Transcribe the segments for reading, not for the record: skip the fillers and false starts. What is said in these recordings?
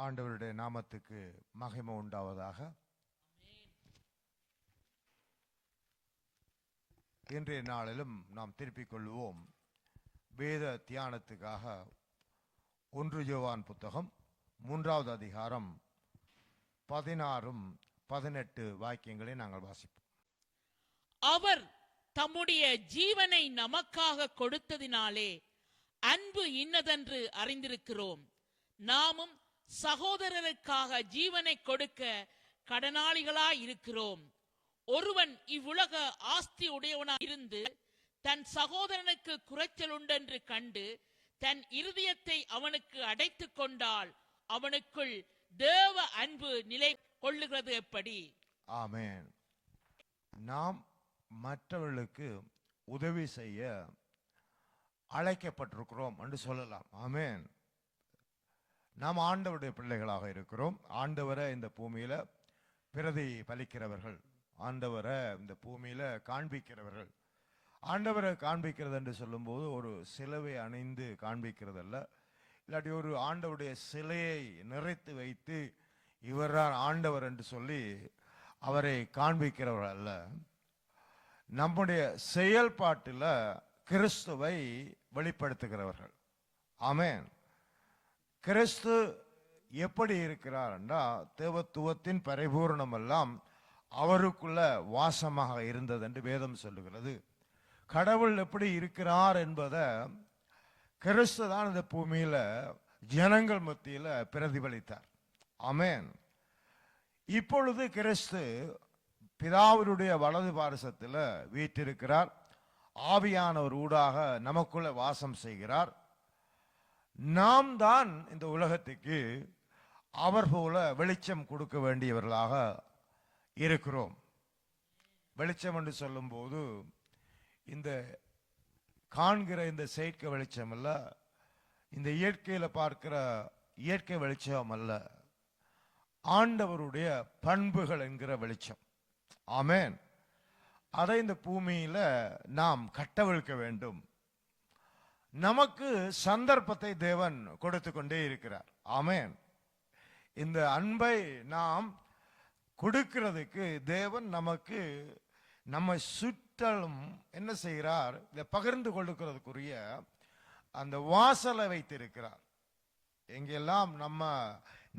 ஆண்டவருடைய நாமத்துக்கு மகிமை உண்டாவதாக. இன்றைய நாளிலும் நாம் திருப்பிக் கொள்வோம் வேத தியானத்துக்காக 1 யோவான் புத்தகம் 3வது அதிகாரம் 16-18 வாக்கியங்களை நாங்கள் வாசிப்போம். அவர் தம்முடைய ஜீவனை நமக்காக கொடுத்ததினாலே அன்பு இன்னதென்று அறிந்திருக்கிறோம். நாமும் சகோதரருக்காக ஜீவனை கொடுக்க கடனாளிகளாய் இருக்கிறோம். ஒருவன் இவ்வுலக ஆஸ்தி உடையவனாய் இருந்து தன் சகோதரனுக்கு குறைச்சல் உண்டென்று கண்டு தன் இருதயத்தை அவனுக்கு அடைத்துக் கொண்டால் அவனுக்குள் தேவ அன்பு நிலை கொள்ளுகிறது எப்படி? ஆமென். நாம் மற்றவர்களுக்கு உதவி செய்ய அழைக்கப்பட்டிருக்கிறோம் என்று சொல்லலாம். ஆமென். நாம் ஆண்டவருடைய பிள்ளைகளாக இருக்கிறோம். ஆண்டவரை இந்த பூமியில பிரதிபலிக்கிறவர்கள், ஆண்டவரை இந்த பூமியில காண்பிக்கிறவர்கள். ஆண்டவரை காண்பிக்கிறது என்று சொல்லும்போது ஒரு சிலுவை அணிந்து காண்பிக்கிறதல்ல, இல்லாட்டி ஒரு ஆண்டவருடைய சிலையை நிறைத்து வைத்து இவர்தான் ஆண்டவர் என்று சொல்லி அவரை காண்பிக்கிறவர்கள் அல்ல. நம்முடைய செயல்பாட்டில் கிறிஸ்துவை வெளிப்படுத்துகிறவர்கள். ஆமென். கிறிஸ்து எப்படி இருக்கிறார் என்றால் தேவத்துவத்தின் பரிபூர்ணம் எல்லாம் அவருக்குள்ள வாசமாக இருந்தது என்று வேதம் சொல்லுகிறது. கடவுள் எப்படி இருக்கிறார் என்பதை கிறிஸ்து தான் இந்த பூமியில ஜனங்கள் மத்தியில பிரதிபலித்தார். ஆமென். இப்பொழுது கிறிஸ்து பிதாவினுடைய வலது பாரசத்தில் வீற்றிருக்கிறார். ஆவியானவர் ஊடாக நமக்குள்ள வாசம் செய்கிறார். நாம் தான் இந்த உலகத்துக்கு அவர் போல வெளிச்சம் கொடுக்க வேண்டியவர்களாக இருக்கிறோம். வெளிச்சம் என்று சொல்லும் போது இந்த காண்கிற இந்த செயற்கை வெளிச்சம் அல்ல, இந்த இயற்கையில பார்க்கிற இயற்கை வெளிச்சம் அல்ல, ஆண்டவருடைய பண்புகள் என்கிற வெளிச்சம். ஆமென். அதை இந்த பூமியில நாம் கட்டவிழ்க்க வேண்டும். நமக்கு சந்தர்ப்பத்தை தேவன் கொடுத்து கொண்டே இருக்கிறார். ஆமென். இந்த அன்பை நாம் கொடுக்கிறதுக்கு தேவன் நமக்கு நம்ம சுற்றலும் என்ன செய்கிறார், இதை பகிர்ந்து கொடுக்கிறதுக்குரிய அந்த வாசலை வைத்திருக்கிறார். எங்கெல்லாம் நம்ம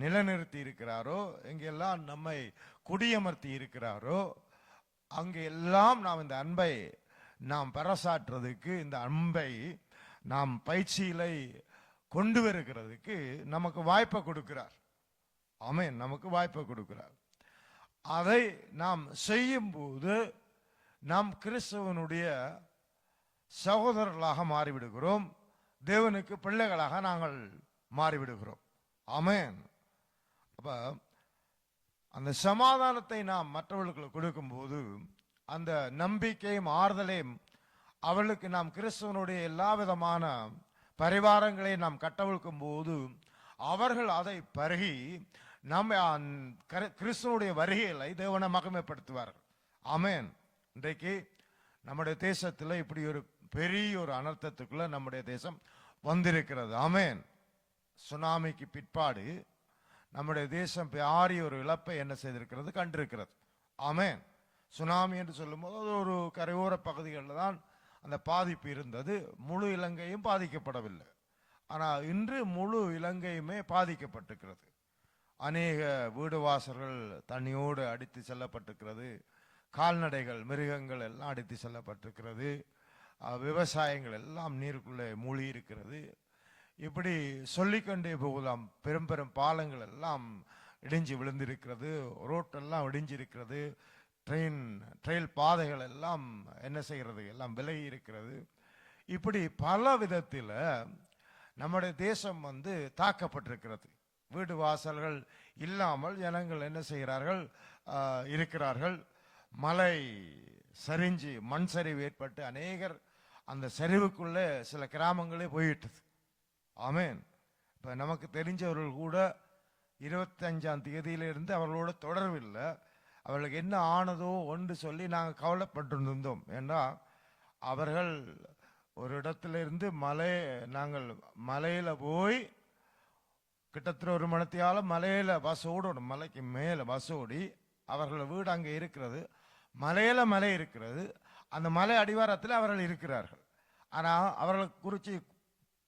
நிலைநிறுத்தி இருக்கிறாரோ, எங்கெல்லாம் நம்மை குடியமர்த்தி இருக்கிறாரோ, அங்கெல்லாம் நாம் இந்த அன்பை நாம் பறைசாற்றுறதுக்கு, இந்த அன்பை நாம் பயிற்சியிலை கொண்டு வருகிறதுக்கு நமக்கு வாய்ப்பை கொடுக்கிறார். ஆமென். நமக்கு வாய்ப்பை கொடுக்கிறார். அதை நாம் செய்யும் போது நாம் கிறிஸ்துவனுடைய சகோதரர்களாக மாறிவிடுகிறோம். தேவனுக்கு பிள்ளைகளாக நாங்கள் மாறிவிடுகிறோம். ஆமென். அப்ப அந்த சமாதானத்தை நாம் மற்றவர்களுக்கு கொடுக்கும்போது அந்த நம்பிக்கையும் ஆறுதலையும் அவர்களுக்கு நாம் கிறிஸ்துவனுடைய எல்லா விதமான பரிவாரங்களையும் நாம் கட்டவிழ்க்கும் போது அவர்கள் அதை பருகி நம்ம கிறிஸ்துவனுடைய வருகைகளை தேவனை மகிமைப்படுத்துவார்கள். ஆமென். இன்றைக்கு நம்முடைய தேசத்தில் இப்படி ஒரு பெரிய ஒரு அனர்த்தத்துக்குள்ள நம்முடைய தேசம் வந்திருக்கிறது. ஆமென். சுனாமிக்கு பிற்பாடு நம்முடைய தேசம் பாரிய ஒரு இழப்பை என்ன செய்திருக்கிறது, கண்டிருக்கிறது. ஆமென். சுனாமி என்று சொல்லும்போது அது ஒரு கரையோர பகுதிகளில் தான் அந்த பாதிப்பு இருந்தது. முழு இலங்கையும் பாதிக்கப்படவில்லை. ஆனால் இன்று முழு இலங்கையுமே பாதிக்கப்பட்டிருக்கிறது. அநேக வீடு வாசல்கள் தண்ணியோடு அடித்து செல்லப்பட்டிருக்கிறது. கால்நடைகள், மிருகங்கள் எல்லாம் அடித்து செல்லப்பட்டிருக்கிறது. விவசாயங்கள் எல்லாம் நீருக்குள்ளே மூழ்கி இருக்கிறது. இப்படி சொல்லிக்கொண்டே போகலாம். பெரும் பெரும் பாலங்கள் எல்லாம் இடிஞ்சு விழுந்திருக்கிறது. ரோட்டெல்லாம் இடிஞ்சிருக்கிறது. ட்ரெயில் பாதைகள் எல்லாம் என்ன செய்கிறது, எல்லாம் விலகி இருக்கிறது. இப்படி பல விதத்தில் நம்முடைய தேசம் தாக்கப்பட்டிருக்கிறது. வீடு வாசல்கள் இல்லாமல் ஜனங்கள் என்ன செய்கிறார்கள், இருக்கிறார்கள். மலை சரிஞ்சு மண் சரிவு ஏற்பட்டு அநேகர் அந்த சரிவுக்குள்ளே சில கிராமங்களே போயிட்டது. ஆமென். இப்போ நமக்கு தெரிஞ்சவர்கள் கூட 25ஆம் தேதியிலிருந்து அவர்களோட தொடர்பில்லை. அவர்களுக்கு என்ன ஆனதோ ஒன்று சொல்லி நாங்கள் கவலைப்பட்டிருந்தோம். ஏன்னா அவர்கள் ஒரு இடத்துல இருந்து நாங்கள் மலையில் போய் கிட்டத்தட்ட ஒரு மணித்தியால மலையில பஸ் ஓடணும், மலைக்கு மேல பஸ் ஓடி அவர்கள் வீடு அங்கே இருக்கிறது, மலையில மலை இருக்கிறது, அந்த மலை அடிவாரத்தில் அவர்கள் இருக்கிறார்கள். ஆனால் அவர்களுக்கு குறித்து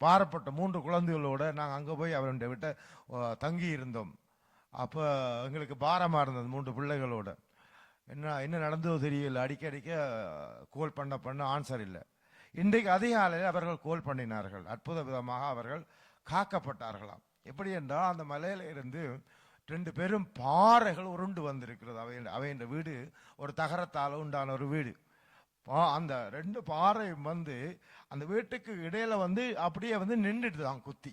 பாரப்பட்ட 3 குழந்தைகளோட நாங்கள் அங்கே போய் அவருடைய விட்ட தங்கி இருந்தோம். அப்போ எங்களுக்கு பாரமாக இருந்தது 3 பிள்ளைகளோட. என்ன நடந்ததோ தெரியல, அடிக்க கோல் பண்ண ஆன்சர் இல்லை. இன்றைக்கு அதிகாலையில் அவர்கள் கோல் பண்ணினார்கள். அற்புத விதமாக அவர்கள் காக்கப்பட்டார்களாம். எப்படி என்றால் அந்த மலையில இருந்து 2 பெரும் பாறைகள் உருண்டு வந்திருக்கிறது. அவையின் வீடு ஒரு தகரத்தால் உண்டான ஒரு வீடு. அந்த 2 பாறை வந்து அந்த வீட்டுக்கு இடையில வந்து அப்படியே வந்து நின்றுட்டு தான் குத்தி.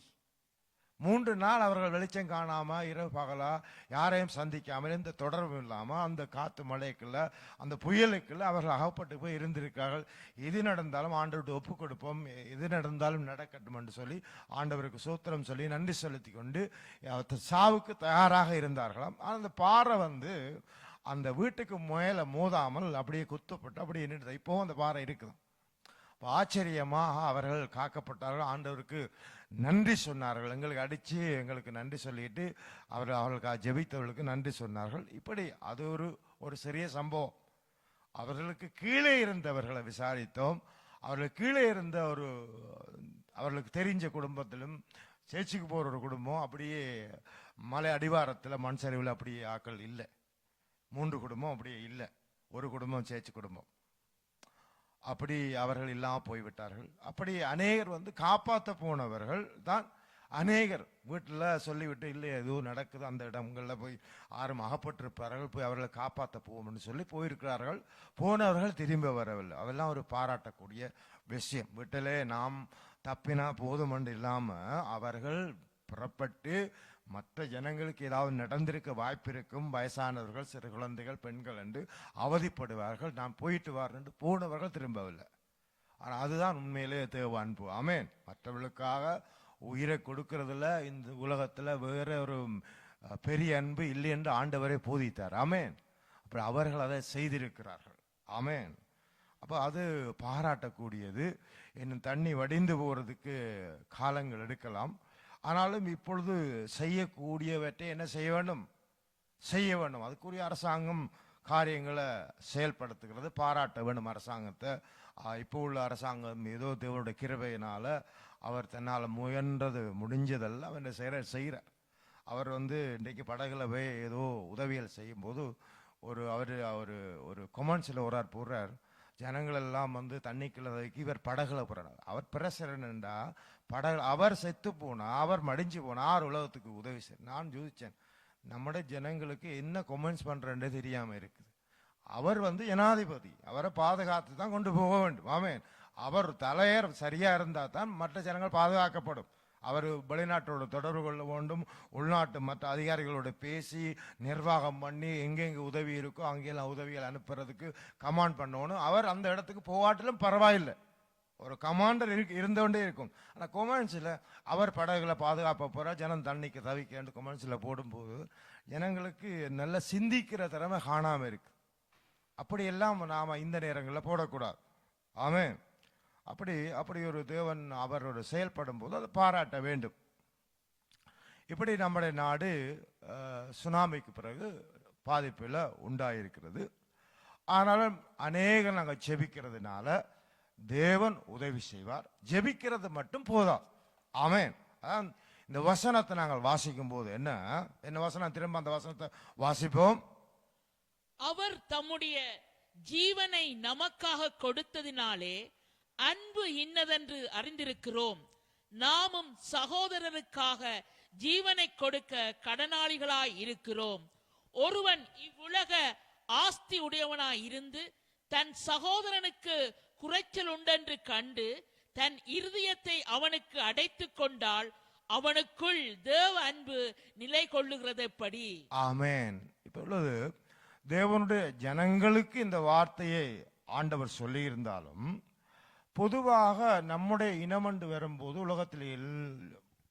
3 நாள் அவர்கள் வெளிச்சம் காணாம இரவு பகலா யாரையும் சந்திக்காமல் எந்த தொடர்பும் இல்லாம அந்த காத்து மழைக்குள்ள அந்த புயலுக்குள்ள அவர்கள் அகப்பட்டு போய் இருந்திருக்கிறார்கள். எது நடந்தாலும் ஆண்டவர்கிட்ட ஒப்பு கொடுப்போம், எது நடந்தாலும் நடக்கட்டும் என்று சொல்லி ஆண்டவருக்கு சூத்திரம் சொல்லி நன்றி செலுத்தி கொண்டு சாவுக்கு தயாராக இருந்தார்களாம். அந்த பாறை வந்து அந்த வீட்டுக்கு மேல மோதாமல் அப்படியே குத்தப்பட்டு அப்படியே நின்றுது. இப்போவும் அந்த பாறை இருக்குது. ஆச்சரியமாக அவர்கள் காக்கப்பட்டார்கள். ஆண்டவருக்கு நன்றி சொன்னார்கள். எங்களுக்கு அடித்து எங்களுக்கு நன்றி சொல்லிட்டு அவர்களுக்கு ஜெபித்தவர்களுக்கு நன்றி சொன்னார்கள். இப்படி அது ஒரு சிறிய சம்பவம். அவர்களுக்கு கீழே இருந்தவர்களை விசாரித்தோம். அவர்களுக்கு கீழே இருந்த அவர்களுக்கு தெரிஞ்ச குடும்பத்திலும் சேர்ச்சிக்கு போகிற ஒரு குடும்பம் அப்படியே மலை அடிவாரத்தில் மண் சரிவில் அப்படியே ஆக்கள் இல்லை. 3 குடும்பம் அப்படியே இல்லை, ஒரு குடும்பம் சேர்ச்சி குடும்பம். அப்படி அவர்கள் இல்லாமல் போய்விட்டார்கள். அப்படி அநேகர் வந்து காப்பாற்ற போனவர்கள் தான் அநேகர் வீட்டில் சொல்லிவிட்டு இல்லை எதுவும் நடக்குது அந்த இடங்களில் போய் யாரும் அகப்பட்டிருப்பார்கள், போய் அவர்களை காப்பாற்ற போவோம்னு சொல்லி போயிருக்கிறார்கள். போனவர்கள் திரும்ப வரவில்லை. அதெல்லாம் ஒரு பாராட்டக்கூடிய விஷயம். வீட்டிலே நாம் தப்பினா போதுமென்று இல்லாமல் அவர்கள் புறப்பட்டு மற்ற ஜனங்களுக்கு ஏதாவது நடந்திருக்க வாய்ப்பு இருக்கும். வயசானவர்கள், சிறு குழந்தைகள், பெண்கள் என்று அவதிப்படுவார்கள். நான் போயிட்டு வரேன் போனவர்கள் திரும்பவில்லை. ஆனால் அதுதான் உண்மையிலே தேவ அன்பு. ஆமேன். மற்றவர்களுக்காக உயிரை கொடுக்கறதுல இந்த உலகத்தில் வேற ஒரு பெரிய அன்பு இல்லை என்று ஆண்டவரே போதித்தார். ஆமேன். அப்படி அவர்கள் அதை செய்திருக்கிறார்கள். ஆமேன். அப்போ அது பாராட்டக்கூடியது. இன்னும் தண்ணி வடிந்து போகிறதுக்கு காலங்கள் எடுக்கலாம். ஆனாலும் இப்பொழுது செய்யக்கூடியவற்றை என்ன செய்ய வேண்டும்? செய்ய வேண்டும். அதுக்குரிய அரசாங்கம் காரியங்களை செயல்படுத்துகிறது. பாராட்ட வேண்டும் அரசாங்கத்தை. இப்போ உள்ள அரசாங்கம் ஏதோ தேவனுடைய கிருபையினால அவர் தன்னால் முடிஞ்சதல்ல அவர் செய்கிறார். அவர் வந்து இன்றைக்கு படகுல போய் ஏதோ உதவிகள் செய்யும்போது ஒரு கொமெண்ட்ஸில் போடுறார், ஜனங்களெல்லாம் வந்து தண்ணிக்குள்ள இவர் படகுல போறார். அவர் பிரசரன்டா படகு அவர் செத்து போனா, அவர் மடிஞ்சு போனா, ஆறு உலகத்துக்கு உதவி செய்ய. நான் யோசிச்சேன், நம்முடைய ஜனங்களுக்கு என்ன கொமெண்ட்ஸ் பண்றேன்னு தெரியாம இருக்குது. அவர் வந்து ஜனாதிபதி, அவரை பாதுகாத்து தான் கொண்டு போக வேண்டும். ஆமேன். அவர் தலையர் சரியா இருந்தா தான் மற்ற ஜனங்கள் பாதுகாக்கப்படும். அவர் வெளிநாட்டோட தொடர்பு கொள்ள வேண்டும், உள்நாட்டு மற்ற அதிகாரிகளோட பேசி நிர்வாகம் பண்ணி எங்கெங்க உதவி இருக்கோ அங்கெல்லாம் உதவிகள் அனுப்புறதுக்கு கமாண்ட் பண்ணணும். அவர் அந்த இடத்துக்கு போகாட்டிலும் பரவாயில்லை, ஒரு கமாண்டர் இருந்தோண்டே இருக்கும். ஆனால் கொமெண்ட்ஸில் அவர் படகுகளை பாதுகாப்ப போகிற ஜனம் தண்ணிக்கு தவிக்கேன்னு கொமெண்ட்ஸில் போடும்போது ஜனங்களுக்கு நல்ல சிந்திக்கிற திறமை காணாமல் இருக்கு. அப்படியெல்லாம் நாம் இந்த நேரங்களில் போடக்கூடாது. ஆமென். அப்படி ஒரு தேவன் அவரோட செயல்படும் போது அதை பாராட்ட வேண்டும். இப்படி நம்முடைய நாடு சுனாமிக்கு பிறகு பாதிப்பில் உண்டாயிருக்கிறது. ஆனாலும் அநேகம் நாங்கள் ஜெபிக்கிறதுனால தேவன் உதவி செய்வார். ஜெபிக்கிறது மட்டும் போதாது. ஆமென். இந்த வசனத்தை நாங்கள் வாசிக்கும் போது என்ன வசனம்? திரும்ப அந்த வசனத்தை வாசிப்போம். அவர் தம்முடைய ஜீவனை நமக்காக கொடுத்ததினாலே அன்பு இன்னதென்று அறிந்திருக்கிறோம். நாமும் சகோதரருக்காக ஜீவனை கொடுக்க கடனாளிகளாய் இருக்கிறோம். ஒருவன் இவ்வுலக ஆஸ்தி உடையவனாய் இருந்து தன் சகோதரனுக்கு குறைச்சல் உண்டென்று கண்டு தன் இருதயத்தை அவனுக்கு அடைத்துக் கொண்டால் அவனுக்குள் தேவ அன்பு நிலை கொள்ளுகிறது எப்படி? ஆமென். இப்ப உள்ளது தேவனுடைய ஜனங்களுக்கு இந்த வார்த்தையை ஆண்டவர் சொல்லி இருந்தாலும், பொதுவாக நம்முடைய இனமண்டு வரும்போது உலகத்தில்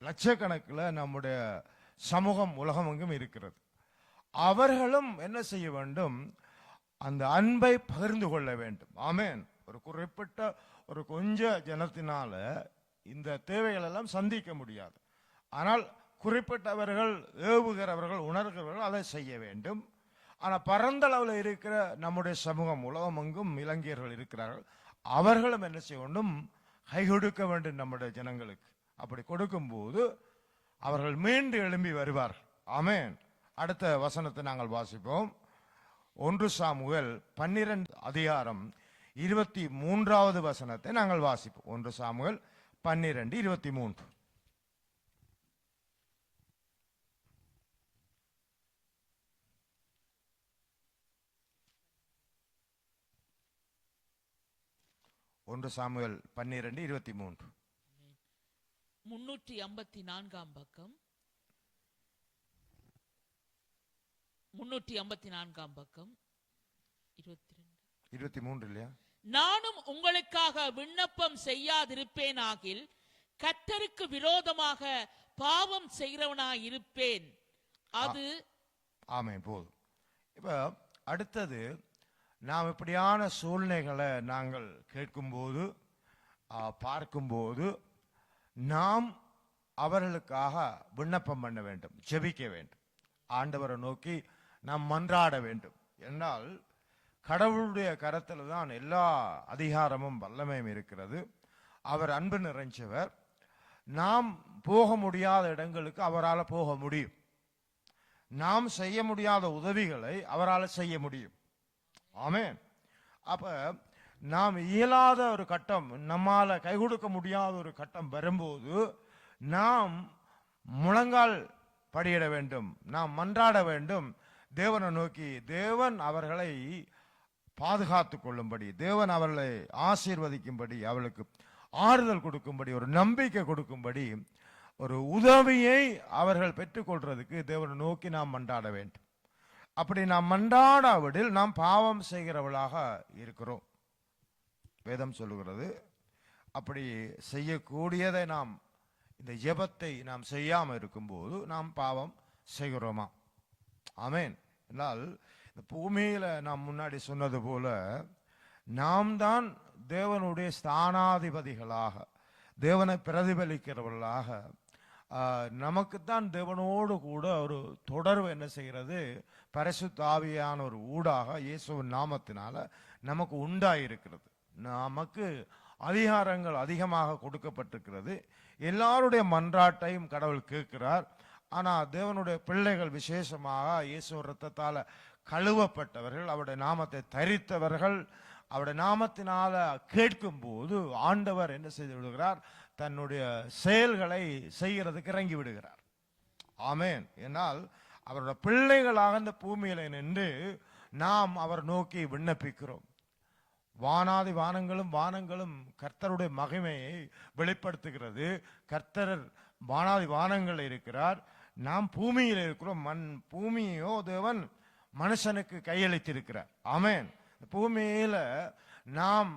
லட்சக்கணக்கில் நம்முடைய சமூகம் உலகம் எங்கும் இருக்கிறது. அவர்களும் என்ன செய்ய வேண்டும்? அந்த அன்பை பகிர்ந்து கொள்ள வேண்டும். ஆமென். ஒரு குறிப்பிட்ட கொஞ்ச ஜனத்தினால இந்த தேவைகள் எல்லாம் சந்திக்க முடியாது. ஆனால் குறிப்பிட்டவர்கள், ஏவுகிறவர்கள், உணர்கிறவர்கள் அதை செய்ய வேண்டும். ஆனால் பரந்தளவில் இருக்கிற நம்முடைய சமூகம், உலகம் எங்கும் இலங்கையர்கள் இருக்கிறார்கள், அவர்களும் என்ன செய்ய வேண்டும்? கை கொடுக்க வேண்டும் நம்முடைய ஜனங்களுக்கு. அப்படி கொடுக்கும்போது அவர்கள் மீண்டு எழும்பி வருவார்கள். ஆமென். அடுத்த வசனத்தை நாங்கள் வாசிப்போம். 1 சாமுவேல் 12 அதிகாரம் 23வது வசனத்தை நாங்கள் வாசிப்போம். 1 சாமுவேல் 12:23. ஒன்று சாமுவேல் 12:23. 354 பக்கம். 354 பக்கம் 23 இல்லையா? நானும் உங்களுக்காக விண்ணப்பம் செய்யாதிருப்பேனாகில் கர்த்தருக்கு விரோதமாக பாவம் செய்கிறவனாய் இருப்பேன். அது ஆமென். போதும். இப்ப அடுத்தது, நாம் இப்படியான சூழ்நிலைகளை நாங்கள் கேட்கும்போது, பார்க்கும்போது, நாம் அவர்களுக்காக விண்ணப்பம் பண்ண வேண்டும், ஜெபிக்க வேண்டும், ஆண்டவரை நோக்கி நாம் மன்றாட வேண்டும். என்றால் கடவுளுடைய கரத்தில் தான் எல்லா அதிகாரமும் வல்லமையும் இருக்கிறது. அவர் அன்பு நிறைஞ்சவர். நாம் போக முடியாத இடங்களுக்கு அவரால் போக முடியும். நாம் செய்ய முடியாத உதவிகளை அவரால் செய்ய முடியும். ஆமென். அப்ப நாம் இயலாத ஒரு கட்டம், நம்மால கை கொடுக்க முடியாத ஒரு கட்டம் வரும்போது நாம் முழங்கால் படியிட வேண்டும், நாம் மன்றாட வேண்டும் தேவனை நோக்கி. தேவன் அவர்களை பாதுகாத்துக் கொள்ளும்படி, தேவன் அவர்களை ஆசீர்வதிக்கும்படி, அவளுக்கு ஆறுதல் கொடுக்கும்படி, ஒரு நம்பிக்கை கொடுக்கும்படி, ஒரு உதவியை அவர்கள் பெற்றுக்கொள்றதுக்கு தேவனை நோக்கி நாம் மன்றாட வேண்டும். அப்படி நாம் மன்றாடாவிடில் நாம் பாவம் செய்கிறவளாக இருக்கிறோம். வேதம் சொல்லுகிறது. அப்படி செய்யக்கூடியதை நாம், இந்த ஜெபத்தை நாம் செய்யாமல் இருக்கும்போது நாம் பாவம் செய்கிறோமா? ஆமென். என்றால் இந்த பூமியில நாம் முன்னாடி சொன்னது போல நாம் தான் தேவனுடைய ஸ்தானாதிபதிகளாக, தேவனை பிரதிபலிக்கிறவர்களாக, நமக்குத்தான் தேவனோடு கூட ஒரு தொடர்பு என்ன செய்கிறது? பரிசுத்த ஆவியான ஒரு ஊடாக இயேசுவின் நாமத்தினால நமக்கு உண்டாயிருக்கிறது. நமக்கு அதிகாரங்கள் அதிகமாக கொடுக்கப்பட்டிருக்கிறது. எல்லாருடைய மன்றாட்டையும் கடவுள் கேட்கிறார். ஆனால் தேவனுடைய பிள்ளைகள், விசேஷமாக இயேசு ரத்தத்தால் கழுவப்பட்டவர்கள், அவருடைய நாமத்தை தரித்தவர்கள், அவருடைய நாமத்தினால கேட்கும் போது ஆண்டவர் என்ன செய்து விடுகிறார்? தன்னுடைய செயல்களை செய்கிறதுக்கு இறங்கி விடுகிறார். ஆமென். என்னால் அவருடைய பிள்ளைகளாக இந்த பூமியில நின்று நாம் அவர் நோக்கி விண்ணப்பிக்கிறோம். வானாதி வானங்களும் வானங்களும் கர்த்தருடைய மகிமையை வெளிப்படுத்துகிறது. கர்த்தர் வானாதி வானங்கள் இருக்கிறார், நாம் பூமியில் இருக்கிறோம். பூமியோ தேவன் மனுஷனுக்கு கையளித்திருக்கிறார். ஆமென். பூமியில நாம்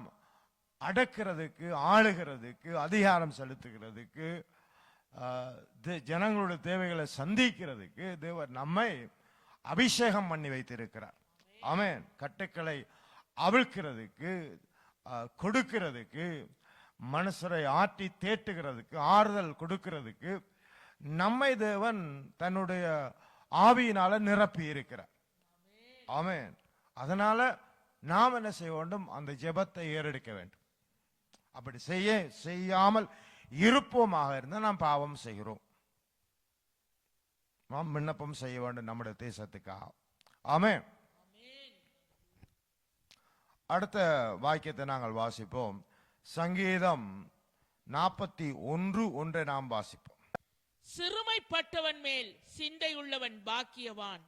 அடக்கிறதுக்கு, ஆளுகிறதுக்கு, அதிகாரம் செலுத்துகிறதுக்கு, ஜனங்களுடைய தேவைகளை சந்திக்கிறதுக்கு தேவர் நம்மை அபிஷேகம் பண்ணி வைத்திருக்கிறார். ஆமென். கட்டுக்களை அவிழ்க்கிறதுக்கு, கொடுக்கிறதுக்கு, மனுஷரை ஆற்றி தேட்டுகிறதுக்கு, ஆறுதல் கொடுக்கிறதுக்கு நம்மை தேவன் தன்னுடைய ஆவியினால நிரப்பி இருக்கிறார். ஆமென். அதனால நாம் என்ன செய்ய வேண்டும்? அந்த ஜெபத்தை ஏறெடுக்க வேண்டும். அப்படி செய்யாமல் இருப்போமாக இருந்தால் நாம் பாவம் செய்கிறோம். நாம் விண்ணப்பம் செய்ய வேண்டும் நம்முடைய தேசத்துக்காக. ஆமென். அடுத்த வாக்கியத்தை நாங்கள் வாசிப்போம். சங்கீதம் 41:1 நாம் வாசிப்போம். சிறுமைப்பட்டவன் மேல் சிந்தை உள்ளவன் பாக்கியவான்,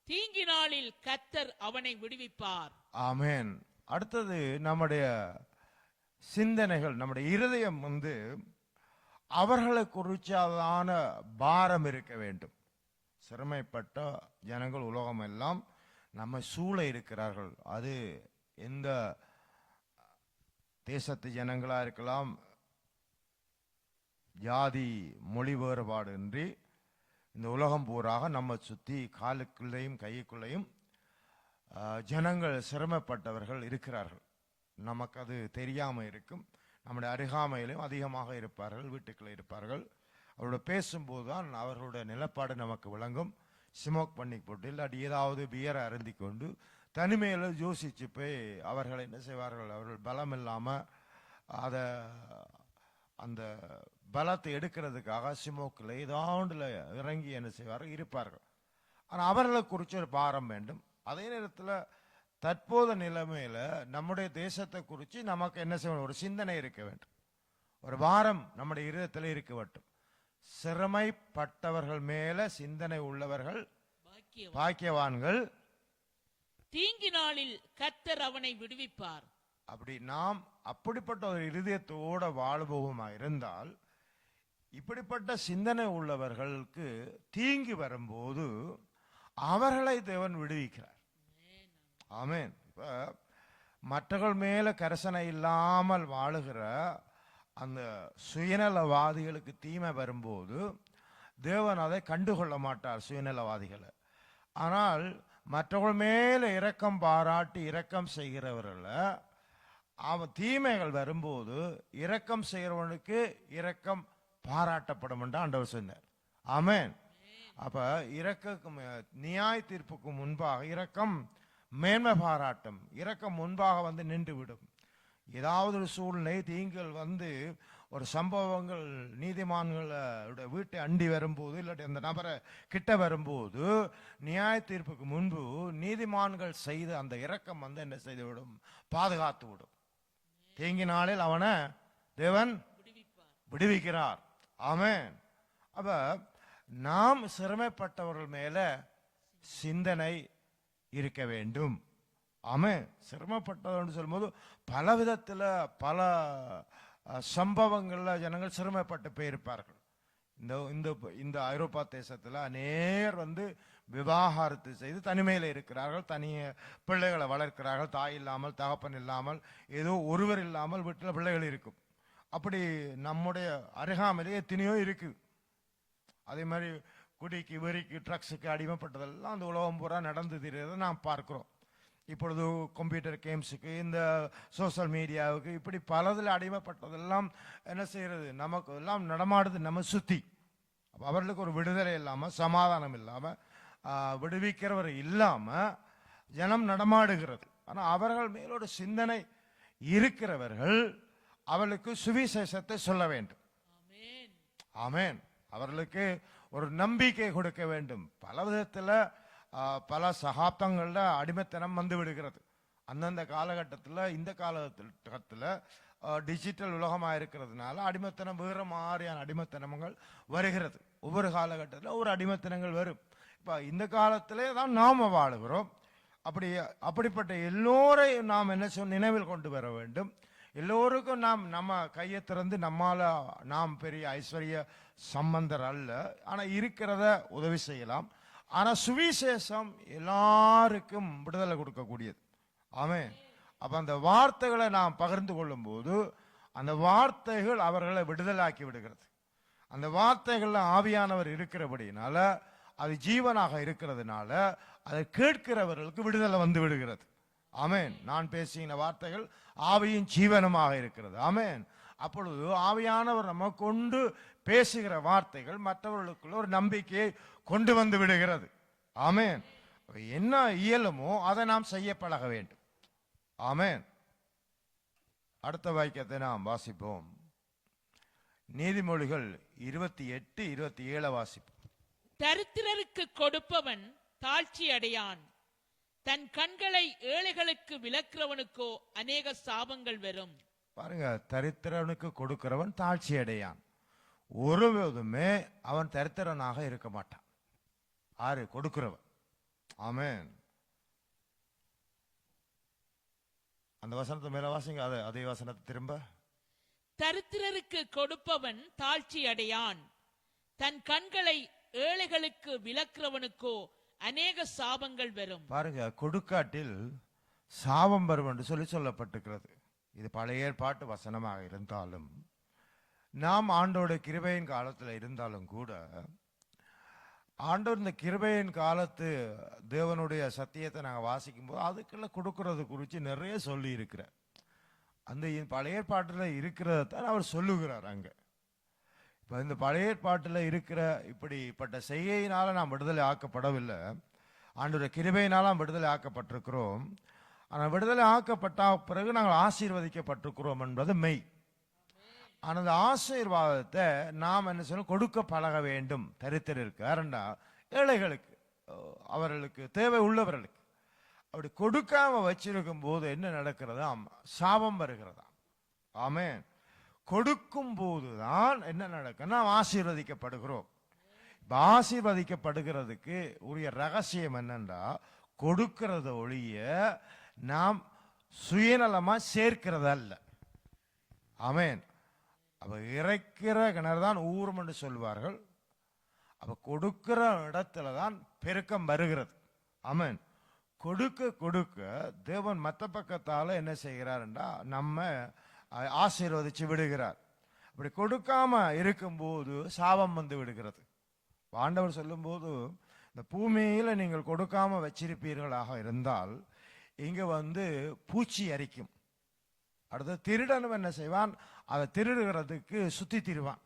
தீங்கி நாளில் கர்த்தர் அவனை விடுவிப்பார். ஆமென். அடுத்தது நம்முடைய சிந்தனைகள், நம்முடைய இருதயம் அவர்களை குறிச்சாதான பாரம் இருக்க வேண்டும். சிறுமைப்பட்ட ஜனங்கள் உலகம் எல்லாம் நம்மை சூழ இருக்கிறார்கள். அது எந்த தேசத்து ஜனங்களா இருக்கலாம், ஜாதி மொழி வேறுபாடு இன்றி இந்த உலகம் பூராக நம்ம சுற்றி காலுக்குள்ளேயும் கைக்குள்ளேயும் ஜனங்கள் சிரமப்பட்டவர்கள் இருக்கிறார்கள். நமக்கு அது தெரியாமல் இருக்கும். நம்முடைய அருகாமையிலும் அதிகமாக இருப்பார்கள், வீட்டுக்குள்ளே இருப்பார்கள். அவரோட பேசும்போது தான் அவர்களுடைய நிலப்பாடு நமக்கு விளங்கும். ஸ்மோக் பண்ணி போட்டு இல்லாட்டி ஏதாவது பியரை அருந்தி கொண்டு தனிமையில் யோசிச்சு போய் அவர்கள் என்ன செய்வார்கள், அவர்கள் பலம் இல்லாமல் அதை அந்த பலத்தை எடுக்கிறதுக்காக ஸ்மோக்கில் ஏதாண்டில் இறங்கி என்ன செய்வார்கள் இருப்பார்கள். ஆனால் அவர்களை குறித்து ஒரு பாரம் வேண்டும். அதே நேரத்தில் தற்போது நிலைமையில் நம்முடைய தேசத்தை குறித்து நமக்கு என்ன செய்யணும், ஒரு சிந்தனை இருக்க வேண்டும், ஒரு வாரம் நம்முடைய இருதயத்தில் இருக்க வேண்டும். சிரமைப்பட்டவர்கள் மேல சிந்தனை உள்ளவர்கள் பாக்கியவான்கள், தீங்கி நாளில் கர்த்தர் அவனை விடுவிப்பார். அப்படி நாம் அப்படிப்பட்ட ஒரு இருதயத்தோட வாழ்வோமா இருந்தால், இப்படிப்பட்ட சிந்தனை உள்ளவர்களுக்கு தீங்கி வரும்போது அவர்களை தேவன் விடுவிக்கிறார். ஆமென். இப்ப மற்றவர்கள் மேல கரிசனை இல்லாமல் வாழுகிற அந்த சுயநலவாதிகளுக்கு தீமை வரும்போது தேவன் அதை கண்டுகொள்ள மாட்டார், சுயநலவாதிகளை. ஆனால் மற்றவர்கள் மேல இரக்கம் பாராட்டி இரக்கம் செய்கிறவர்களை அவன் தீமைகள் வரும்போது இரக்கம் செய்கிறவனுக்கு இரக்கம் பாராட்டப்படும் என்று ஆண்டவர் சொன்னார். ஆமென். அப்ப நியாய தீர்ப்புக்கு முன்பாக இரக்கம் மேன்மை பாராட்டும். இரக்கம் முன்பாக வந்து நின்று விடும். ஏதாவது ஒரு சூழ்நிலை தீங்குகள் வந்து ஒரு சம்பவங்கள் நீதிமான்களோட வீட்டை அண்டி வரும்போது இல்லாட்டி அந்த நபரை கிட்ட வரும்போது நியாய தீர்ப்புக்கு முன்பு நீதிமான்கள் செய்த அந்த இரக்கம் வந்து என்ன செய்து விடும், பாதுகாத்து விடும். தீங்கி நாளில் அவனை தேவன் விடுவிக்கிறார். ஆமென். அப்ப நாம் சிரமப்பட்டவர்கள் மேல சிந்தனை இருக்க வேண்டும். ஆமென். சிரமப்பட்டவர்கள் சொல்லும்போது பல விதத்தில் பல சம்பவங்கள்ல ஜனங்கள் சிரமப்பட்டு போயிருப்பார்கள். இந்த ஐரோப்பா தேசத்தில் அநேகர் வந்து விவாகரத்து செய்து தனிமையில் இருக்கிறார்கள், தனிய பிள்ளைகளை வளர்க்கிறார்கள். தாய் இல்லாமல் தகப்பன் இல்லாமல் ஏதோ ஒருவர் இல்லாமல் வீட்டில் பிள்ளைகள் இருக்கும். அப்படி நம்முடைய அருகாமையிலே எத்தனையோ இருக்கு. அதே மாதிரி குடிக்கு வெறிக்கு ட்ரக்ஸுக்கு அடிமைப்பட்டதெல்லாம் அந்த உலகம் பூரா நடந்து தெரியுறதை நாம் பார்க்கிறோம். இப்பொழுது கம்ப்யூட்டர் கேம்ஸுக்கு இந்த சோசியல் மீடியாவுக்கு இப்படி பலதில் அடிமைப்பட்டதெல்லாம் என்ன செய்யறது, நமக்கு எல்லாம் நடமாடுது நம்ம சுத்தி. அவர்களுக்கு ஒரு விடுதலை இல்லாமல் சமாதானம் இல்லாமல் விடுவிக்கிறவர் இல்லாமல் ஜனம் நடமாடுகிறது. ஆனால் அவர்கள் மேலோட சிந்தனை இருக்கிறவர்கள் அவர்களுக்கு சுவிசேஷத்தை சொல்ல வேண்டும். ஆமென். அவர்களுக்கு ஒரு நம்பிக்கை கொடுக்க வேண்டும். பல விதத்தில் பல சகாப்தங்களில் அடிமைத்தனம் வந்து விடுகிறது. அந்தந்த காலகட்டத்தில் இந்த காலகட்டத்தில் டிஜிட்டல் உலகமாக இருக்கிறதுனால அடிமைத்தனம் வேறு மாதிரியான அடிமைத்தனங்கள் வருகிறது. ஒவ்வொரு காலகட்டத்தில் ஒரு அடிமைத்தனங்கள் வரும். இப்போ இந்த காலத்திலே தான் நாம் வாழுகிறோம். அப்படிப்பட்ட எல்லோரையும் நாம் என்ன நினைவில் கொண்டு வர வேண்டும். எல்லோருக்கும் நம்ம கையை திறந்து நாம் பெரிய ஐஸ்வர்ய சம்பந்தர் அல்ல, ஆனால் இருக்கிறத உதவி செய்யலாம். ஆனால் சுவிசேஷம் எல்லாருக்கும் விடுதலை கொடுக்கக்கூடியது. ஆமென். அப்ப அந்த வார்த்தைகளை நாம் பகிர்ந்து கொள்ளும் போது அந்த வார்த்தைகள் அவர்களை விடுதலாக்கி விடுகிறது. அந்த வார்த்தைகள்ல ஆவியானவர் இருக்கிறபடினால, அது ஜீவனாக இருக்கிறதுனால அதை கேட்கிறவர்களுக்கு விடுதலை வந்து விடுகிறது. ஆமென். நான் பேசின வார்த்தைகள் ஆவியின் ஜீவனமாக இருக்கிறது. ஆமென். அப்பொழுது ஆவியானவர் நம்ம கொண்டு பேசுகிற வார்த்தைகள் மற்றவர்களுக்குள்ள ஒரு நம்பிக்கையை கொண்டு வந்து விடுகிறது. ஆமென். என்ன இயலுமோ அதை நாம் செய்ய பழக வேண்டும். ஆமென். அடுத்த வாக்கியத்தை நாம் வாசிப்போம். நீதிமொழிகள் 28:27 வாசிப்போம். தரித்திரருக்கு கொடுப்பவன் தாழ்ச்சி அடையான், தன் கண்களை ஏழைகளுக்கு விலக்கிறவனுக்கோ அநேக சாபங்கள் வரும். பாருங்க, தரித்திரனுக்கு கொடுக்கிறவன் தாழ்ச்சி அடையான். ஒருவதுமே அவன் தரித்திரனாக இருக்க மாட்டான். ஆறு கொடுக்கிறவன். ஆமென். அந்த வசனத்தை மேல வாசிங்க, அதே வசனத்தை திரும்ப. தரித்திரருக்கு கொடுப்பவன் தாழ்ச்சி அடையான், தன் கண்களை ஏழைகளுக்கு விலக்கிறவனுக்கோ அநேக சாபங்கள் வரும். பாருங்க, கொடுக்காட்டில் சாபம் வரும் என்று சொல்லப்பட்டிருக்கிறது. இது பழைய ஏற்பாட்டு வசனமாக இருந்தாலும், நாம் ஆண்டோட கிருபையின் காலத்தில் இருந்தாலும் கூட, ஆண்டவர் இந்த கிருபையின் காலத்து தேவனுடைய சத்தியத்தை நாங்கள் வாசிக்கும் போது அதுக்கெல்லாம் கொடுக்கறது குறித்து நிறைய சொல்லி இருக்கிறார். அந்த பழைய ஏற்பாட்டில் இருக்கிறத தான் அவர் சொல்லுகிறார். அங்கே இப்போ இந்த பழைய ஏற்பாட்டில் இருக்கிற இப்படிப்பட்ட செய்கையினால நாம் விடுதலை ஆக்கப்படவில்லை. ஆண்டவருடைய கிருபையினால நாம் விடுதலை ஆக்கப்பட்டிருக்கிறோம். ஆனால் விடுதலை ஆக்கப்பட்ட பிறகு நாங்கள் ஆசீர்வதிக்கப்பட்டிருக்கிறோம் என்பது மெய். ஆனால் அந்த ஆசீர்வாதத்தை நாம் என்ன சொல்லணும், கொடுக்க பழக வேண்டும். தரித்திரருக்கு, யாருண்டா, ஏழைகளுக்கு, அவர்களுக்கு தேவை உள்ளவர்களுக்கு. அப்படி கொடுக்காம வச்சிருக்கும் போது என்ன நடக்கிறதா, சாபம் வருகிறதா. ஆமென். கொடுக்கும் போதுதான் என்ன நடக்கும், நாம் ஆசீர்வதிக்கப்படுகிறோம். ஆசீர்வதிக்கப்படுகிறதுக்கு உரிய ரகசியம் என்னன்னா, கொடுக்கிறத ஒழிய நாம் சுயநலமா சேர்க்கிறது அல்ல. ஆமென். அப்ப இறைக்கிற கிணறு தான் ஊரும் என்று சொல்வார்கள். அப்ப கொடுக்கிற இடத்துல தான் பெருக்கம் வருகிறது. ஆமென். கொடுக்க கொடுக்க தேவன் மற்ற பக்கத்தால என்ன செய்கிறார்ன்றா, நம்ம ஆசீர்வதிச்சு விடுகிறார். அப்படி கொடுக்காம இருக்கும்போது சாபம் வந்து விடுகிறது. ஆண்டவர் சொல்லும்போது, இந்த பூமியில நீங்கள் கொடுக்காம வச்சிருப்பீர்களாக இருந்தால் இங்க வந்து பூச்சி அரிக்கும். அடுத்து திருடனும் என்ன செய்வான், அதை திருடுகிறதுக்கு சுத்தி திரிவான்.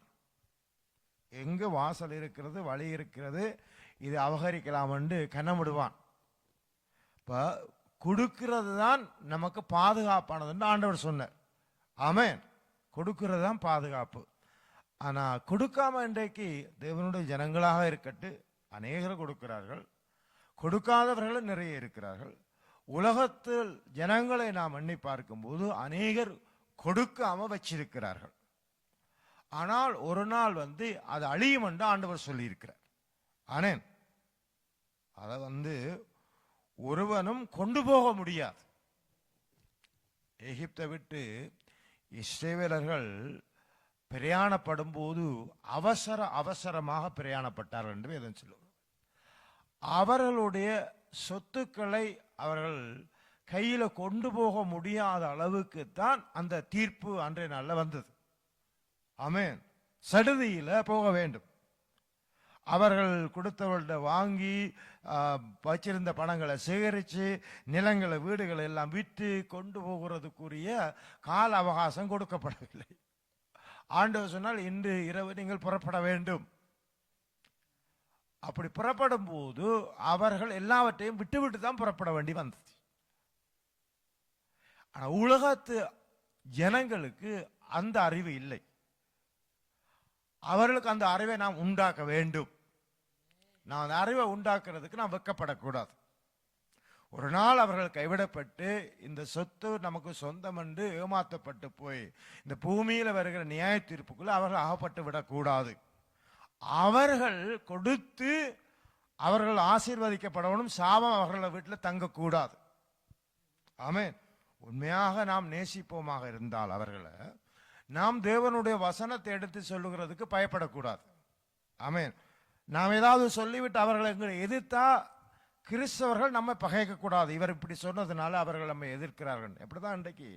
எங்க வாசல் இருக்கிறது, வழி இருக்கிறது, இது அபகரிக்கலாம் என்று கண்ணமிடுவான். இப்ப கொடுக்கிறது தான் நமக்கு பாதுகாப்பானதுன்னு ஆண்டவர் சொன்னார். ஆமென். கொடுக்கிறது தான் பாதுகாப்பு. ஆனா கொடுக்காம இன்றைக்கு தேவனுடைய ஜனங்களாக இருக்கட்டு அநேகர் கொடுக்கிறார்கள், கொடுக்காதவர்களும் நிறைய இருக்கிறார்கள். உலகத்தில் ஜனங்களை நாம் எண்ணி பார்க்கும்போது அநேகர் கொடுக்காம வச்சிருக்கிறார்கள். ஆனால் ஒரு நாள் வந்து அது அழியும் என்று ஆண்டவர் சொல்லியிருக்கிறார். ஆனேன். அதை வந்து ஒருவனும் கொண்டு போக முடியாது. எகிப்தை விட்டு இஸ்ரவேலர்கள் பிரயாணப்படும் போது அவசரமாக பிரயாணப்பட்டார்கள் என்று வேதம் சொல்லுவார். அவர்களுடைய சொத்துக்களை அவர்கள் கையில கொண்டு போக முடியாத அளவுக்கு தான் அந்த தீர்ப்பு அன்றைய நாள்ல வந்தது. ஆமென். சடுதியில போக வேண்டும். அவர்கள் கொடுத்தவர்கள்ட்ட வாங்கி வச்சிருந்த பணங்களை சேகரித்து நிலங்களை வீடுகளை எல்லாம் விற்று கொண்டு போகிறதுக்குரிய கால அவகாசம் கொடுக்கப்படவில்லை. ஆண்டவர் சொன்னால், இன்று இரவு நீங்கள் புறப்பட வேண்டும். அப்படி புறப்படும் போது அவர்கள் எல்லாவற்றையும் விட்டு தான் புறப்பட வேண்டி வந்தது. ஆனால் உலகத்து ஜனங்களுக்கு அந்த அறிவு இல்லை. அவர்களுக்கு அந்த அறிவை நாம் உண்டாக்க வேண்டும். நான் அந்த அறிவை உண்டாக்குறதுக்கு நாம் வெக்கப்படக்கூடாது. ஒரு நாள் அவர்கள் கைவிடப்பட்டு இந்த சொத்து நமக்கு சொந்தம் என்று ஏமாற்றப்பட்டு போய் இந்த பூமியில வருகிற நியாய தீர்ப்புக்குள்ள அவர்கள் அகப்பட்டு விடக்கூடாது. அவர்கள் கொடுத்து அவர்கள் ஆசீர்வதிக்கப்படணும். சாபம் அவர்கள் வீட்டில் தங்கக்கூடாது. ஆமென். உண்மையாக நாம் நேசிப்போமாக இருந்தால் அவர்களை நாம் தேவனுடைய வசனத்தை எடுத்து சொல்லுகிறதுக்கு பயப்படக்கூடாது. ஆமென். நாம் ஏதாவது சொல்லிவிட்டு அவர்களை எங்களை எதிர்த்தா கிறிஸ்தவர்கள் நம்ம பகைக்க கூடாது. இவர் இப்படி சொன்னதுனால அவர்கள் நம்ம எதிர்க்கிறார்கள். எப்படிதான் இன்றைக்கு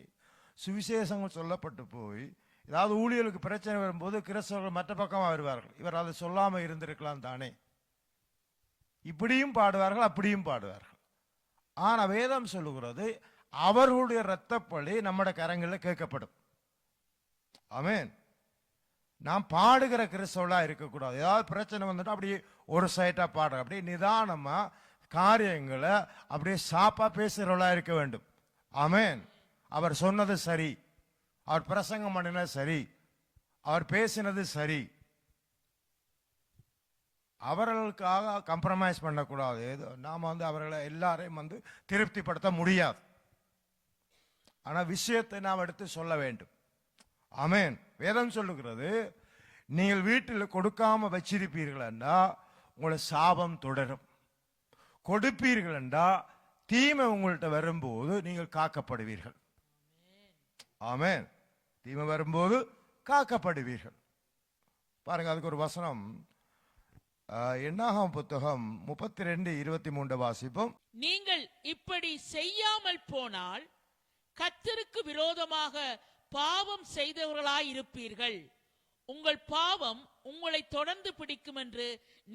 சுவிசேஷங்கள் சொல்லப்பட்டு போய் ஏதாவது ஊழியர்களுக்கு பிரச்சனை வரும்போது கிறிஸ்தவர்கள் மற்ற பக்கமாக வருவார்கள். இவர் அதை சொல்லாம இருந்திருக்கலாம் தானே, இப்படியும் பாடுவார்கள், அப்படியும் பாடுவார்கள். ஆனா வேதம் சொல்லுகிறது, அவர்களுடைய இரத்தப்பழி நம்முடைய கரங்களில் கேட்கப்படும். ஆமென். நாம் பாடுகிற கிறிஸ்தவளா இருக்கக்கூடாது. ஏதாவது பிரச்சனை வந்துட்டு அப்படியே ஒரு சைட்டா பாடுற, அப்படியே நிதானமா காரியங்களை அப்படியே சாப்பா பேசுகிறவளா இருக்க வேண்டும். ஆமென். அவர் சொன்னது சரி, அவர் பிரசங்கம் பண்ணினது சரி, அவர் பேசினது சரி. அவர்களுக்காக கம்ப்ரமைஸ் பண்ணக்கூடாது. நாம வந்து அவர்களை எல்லாரையும் வந்து திருப்திப்படுத்த முடியாது. ஆனா விஷயத்தை நாம் எடுத்து சொல்ல வேண்டும். ஆமென். வேதம் சொல்லுகிறது, நீங்கள் வீட்டில் கொடுக்காம வச்சிருப்பீர்கள் என்றா உங்களை சாபம் தொடரும். கொடுப்பீர்கள் என்றா தீமை உங்கள்கிட்ட வரும்போது நீங்கள் காக்கப்படுவீர்கள். ஆமென். தீமை வரும்போது காக்கப்படுவீர்கள். பாருங்க, அதுக்கு ஒரு வசனம் என்னாகும் புத்தகம் 32:23 வாசிப்போம். நீங்கள் இப்படி செய்யாமல் போனால் கர்த்தருக்கு விரோதமாக பாவம் செய்தவர்களாயிருப்பீர்கள். உங்கள் பாவம் உங்களை தொடர்ந்து பிடிக்கும் என்று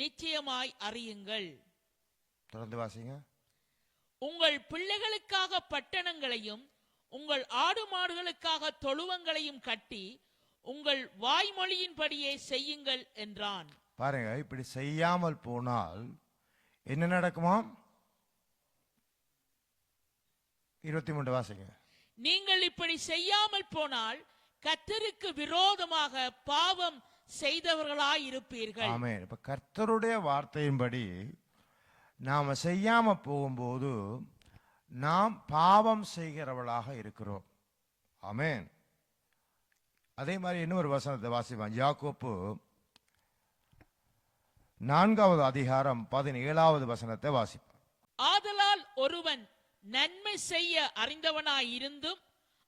நிச்சயமாய் அறியுங்கள். தொடர்ந்து வாசிங்க. உங்கள் பிள்ளைகளுக்காக பட்டணங்களையும் உங்கள் ஆடு மாடுகளுக்காக தொழுவங்களையும் கட்டி உங்கள் வாய்மொழியின்படியே செய்யுங்கள் என்றான். பாருங்க, இப்படி செய்யாமல் போனால் என்ன நடக்குமாம்? 23 வாசிங்க. நீங்கள் இப்படி செய்யாமல் போனால் கர்த்தருக்கு விரோதமாக பாவம் செய்தவர்களாயிருப்பீர்கள். ஆமென். இப்ப கர்த்தருடைய வார்த்தையின்படி நாம செய்யாம போகும்போது நாம் பாவம் செய்கிறவளாக இருக்கிறோம். ஆமென். அதே மாதிரி இன்னொரு வசனத்தை வாசிப்போம். யாக்கோப்பு 4வது அதிகாரம் 17வது வசனத்தை வாசிப்போம். ஆதலால் ஒருவன் நன்மை செய்ய அறிந்தவனாயிருந்தும்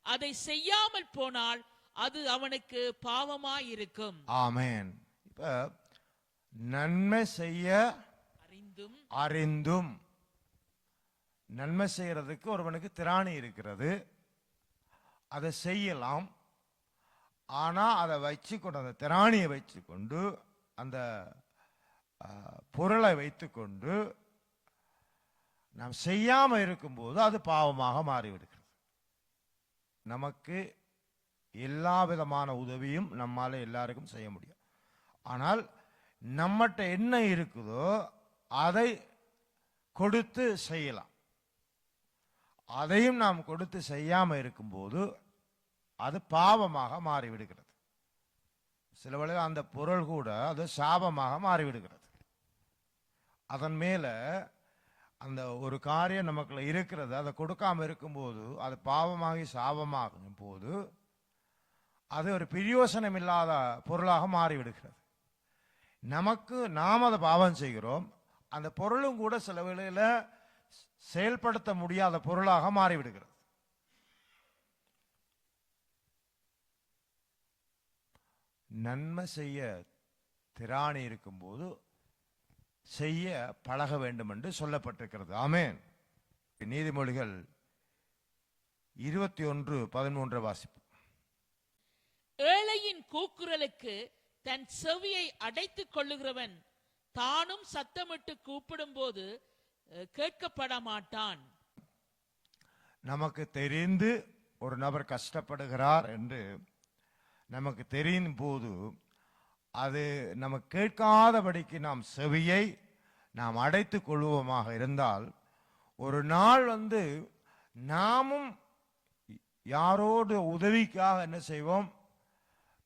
அதை செய்யாமல் போனால் அது அவனுக்கு பாவமாயிருக்கும். ஆமென். இப்ப நன்மை செய்ய அறிந்தும் நன்மை செய்யறதுக்கு ஒருவனுக்கு திராணி இருக்கிறது, அதை செய்யலாம். ஆனா அதை வச்சுக்கொண்டு, அந்த திராணியை வச்சுக்கொண்டு, அந்த பொருளை வைத்துக்கொண்டு நாம் செய்யாம இருக்கும்போது அது பாவமாக மாறிவிடுகிறது. நமக்கு எல்லா விதமான உதவியும் நம்மால எல்லாருக்கும் செய்ய முடியும். ஆனால் நம்மகிட்ட என்ன இருக்குதோ அதை கொடுத்து செய்யலாம். அதையும் நாம் கொடுத்து செய்யாம இருக்கும்போது அது பாவமாக மாறிவிடுகிறது. சில வேளை அந்த பொருள் கூட அது சாபமாக மாறிவிடுகிறது. அதன் மேல அந்த ஒரு காரியம் நமக்குள்ள இருக்கிறது, அதை கொடுக்காம இருக்கும்போது அது பாவமாகி சாபமாகும் போது அது ஒரு பிரயோசனம் இல்லாத பொருளாக மாறிவிடுகிறது. நமக்கு நாம் அதை பாவம் செய்கிறோம், அந்த பொருளும் கூட சில வேளையில செயல்படுத்த முடியாத பொருளாக மாறிவிடுகிறது. நன்மை செய்ய திராணி இருக்கும்போது செய்ய பழக வேண்டும் என்று சொல்லப்பட்டிருக்கிறது. ஆமென். நீதிமொழிகள் 21:13 வாசிப்பு. ஏழையின் கூக்குரலுக்கு தன் செவியை அடைத்துக் கொள்ளுகிறவன் தானும் சத்தமிட்டு கூப்பிடும் போது கேட்கப்பட மாட்டான். நமக்கு தெரிந்து ஒரு நபர் கஷ்டப்படுகிறார் என்று நமக்கு தெரியும் போது அது நமக்கு கேட்காதபடிக்கு நாம் செவியை நாம் அடைத்துக் கொள்வோமாக இருந்தால் ஒரு நாள் நாமும் யாரோடு உதவிக்காக என்ன செய்வோம்,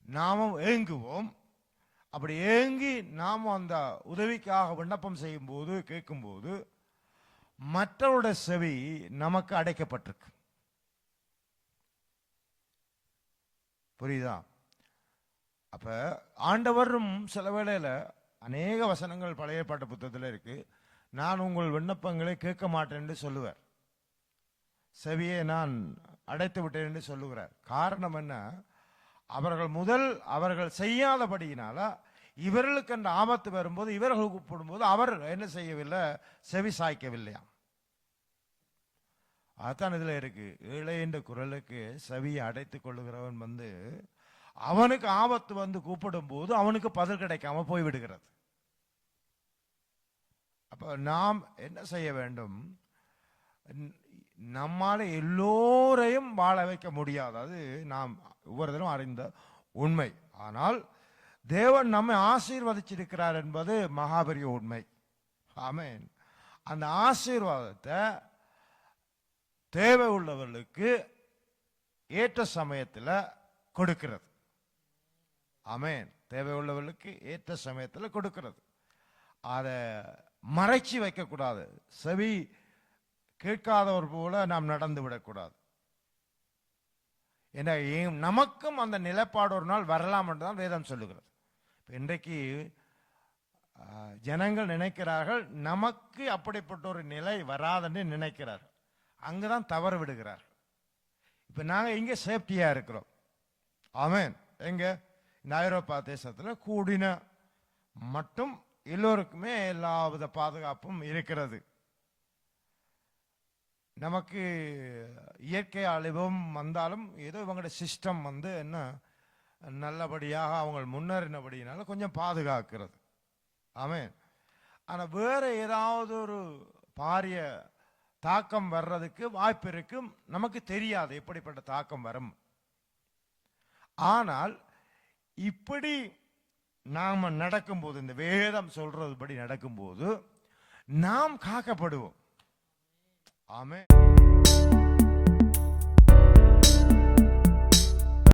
நாமும் ஏங்குவோம். அப்படி ஏங்கி நாம் அந்த உதவிக்காக விண்ணப்பம் செய்யும் போது, கேட்கும்போது மற்றவருடைய செவி நமக்கு அடைக்கப்பட்டிருக்கு. புரியுதா? அப்ப ஆண்டவரும் சில வேளையில அநேக வசனங்கள் பழைய பாட்டு புத்தகத்தில் இருக்கு, நான் உங்கள் விண்ணப்பங்களை கேட்க மாட்டேன் என்று சொல்லுவார், செவியை நான் அடைத்து விட்டேன் என்று சொல்லுகிறார். காரணம் என்ன? அவர்கள் செய்யாதபடியினால இவர்களுக்கு அந்த ஆபத்து வரும்போது இவர்கள் கூப்பிடும்போது அவர் என்ன செய்யவில்லை, செவி சாய்க்கவில்லையாம். அதுதான் இதுல இருக்கு. ஏழை என்ற குரலுக்கு செவியை அடைத்துக் கொள்ளுகிறவன் அவனுக்கு ஆபத்து கூப்பிடும் போது அவனுக்கு பதில் கிடைக்காம போய்விடுகிறது. அப்ப நாம் என்ன செய்ய வேண்டும்? நம்மால எல்லோரையும் வாழ வைக்க முடியாது, அது நாம் ஒவ்வொருத்தரும் அறிந்த உண்மை. ஆனால் தேவன் நம்மை ஆசீர்வதிச்சிருக்கிறார் என்பது மகாபெரிய உண்மை. ஆமென். அந்த ஆசீர்வாதத்தை தேவை உள்ளவர்களுக்கு ஏற்ற சமயத்தில் கொடுக்கிறது. ஆமென். தேவை உள்ளவர்களுக்கு ஏற்ற சமயத்தில் கொடுக்கிறது. அதை மறைச்சி வைக்கக்கூடாது. செவி கேட்காதவர் போல நாம் நடந்து விடக்கூடாது. ஏன்னா நமக்கும் அந்த நிலைப்பாடு ஒரு நாள் வரலாம் என்றுதான் வேதம் சொல்லுகிறது. இன்றைக்கு ஜனங்கள் நினைக்கிறார்கள் நமக்கு அப்படிப்பட்ட ஒரு நிலை வராதுன்னு நினைக்கிறார்கள். அங்குதான் தவறு விடுகிறார்கள். இப்ப நாங்க இங்க சேஃப்டியா இருக்கிறோம். ஆமென். எங்க இந்த ஐரோப்பா தேசத்தில் கூடின மட்டும் எல்லோருக்குமே எல்லாவித பாதுகாப்பும் இருக்கிறது. நமக்கு இயற்கை அழிவும் வந்தாலும் ஏதோ இவங்களோட சிஸ்டம் என்ன நல்லபடியாக அவங்க முன்னேறினபடினால கொஞ்சம் பாதுகாக்கிறது. ஆமென். ஆனால் வேற ஏதாவது ஒரு பாரிய தாக்கம் வர்றதுக்கு வாய்ப்பு இருக்கும். நமக்கு தெரியாது எப்படிப்பட்ட தாக்கம் வரும். ஆனால் இப்படி நாம நடக்கும்போது, இந்த வேதம் சொல்றதுபடி நடக்கும்போது நாம் காக்கப்படுவோம். ஆமென்.